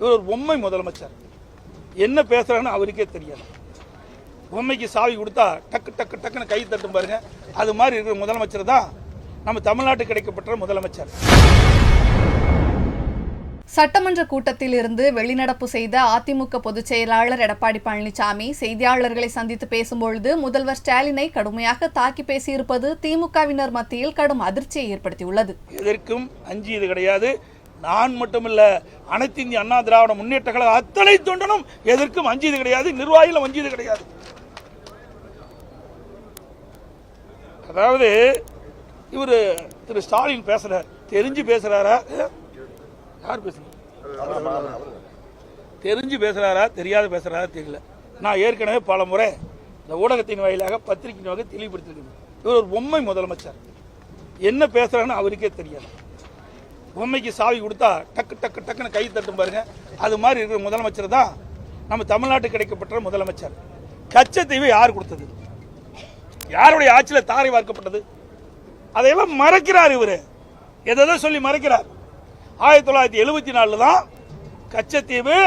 இவர் ஒரு பொம்மை முதலமைச்சர். என்ன பேசுறாருன்னு அவருக்கே தெரியாது. பொம்மைக்கு சாவி கொடுத்தா டக்கு டக்கு டக்குன்னு கை தட்டும் பாருங்க. அது மாதிரி இருக்கிற முதலமைச்சர் தான் நம்ம தமிழ்நாட்டுக்கு கிடைக்கப்பட்ட முதலமைச்சர். சட்டமன்ற கூட்டத்தில் இருந்து வெளிநடப்பு செய்த அதிமுக பொதுச் செயலாளர் எடப்பாடி பழனிசாமி செய்தியாளர்களை சந்தித்து பேசும்பொழுது முதல்வர் ஸ்டாலினை கடுமையாக தாக்கி பேசியிருப்பது திமுகவினர் மத்தியில் கடும் அதிர்ச்சியை ஏற்படுத்தியுள்ளது. எதற்கும் அஞ்சியது கிடையாது. நான் மட்டுமல்ல, அனைத்து இந்திய அண்ணா திராவிட முன்னேற்ற கழக அத்தனை தொண்டனும் எதற்கும் அஞ்சியது கிடையாது. நிர்வாகிகளும் அஞ்சியது கிடையாது. அதாவது இவர் திரு ஸ்டாலின் பேசுறார், தெரிஞ்சு பேசுறாரா, யார் பேசுறாரு, தெரிஞ்சு பேசுறாரா தெரியாத பேசுறாரா தெரியல. நான் ஏற்கனவே பல முறை இந்த ஊடகத்தின் வாயிலாக பத்திரிகையின் வாயிலாக தெளிவுபடுத்திருக்கேன். இவர் ஒரு பொம்மை முதலமைச்சர். என்ன பேசுறாருன்னு அவருக்கே தெரியாது. பொம்மைக்கு சாவி கொடுத்தா டக்கு டக்கு டக்குன்னு கை தட்டும் பாருங்க. அது மாதிரி இருக்கிற முதலமைச்சர் தான் நம்ம தமிழ்நாட்டுக்கு கிடைக்கப்பட்ட முதலமைச்சர். கச்சத்தீவை யார் கொடுத்தது? யாருடைய ஆட்சியில் தாரை வார்க்கப்பட்டது? அதையெல்லாம் மறைக்கிறார் இவரு. எதை சொல்லி மறைக்கிறார். 1974 தான் கச்சத்தீவு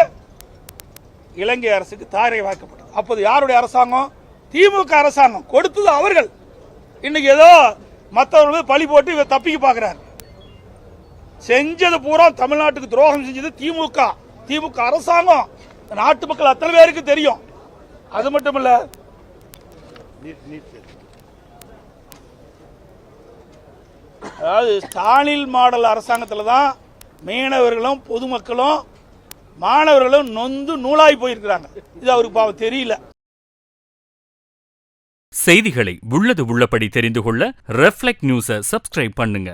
இலங்கை அரசுக்கு தாரை வார்க்கப்பட்டது. அப்போது யாருடைய அரசாங்கம்? திமுக அரசாங்கம். கொடுத்தது அவர்கள். இன்னைக்கு ஏதோ மற்றவர்கள் பழி போட்டு இவர் தப்பிக்க பார்க்கிறார். செஞ்சது பூரா தமிழ்நாட்டுக்கு துரோகம் செஞ்சது திமுக. திமுக அரசாங்கம் நாட்டு மக்கள் அத்தனை பேருக்கு தெரியும். அது மட்டும் இல்ல, அதாவது ஸ்டாலின் மாடல் அரசாங்கத்தில் தான் மீனவர்களும் பொதுமக்களும் மாணவர்களும் நொந்து நூலாய் போயிருக்கிறாங்க. இது அவருக்கு பாவம் தெரியல. செய்திகளை உள்ளது உள்ளபடி தெரிந்து கொள்ள ரெஃப்ளெக்ட் நியூஸை சப்ஸ்கிரைப் பண்ணுங்க.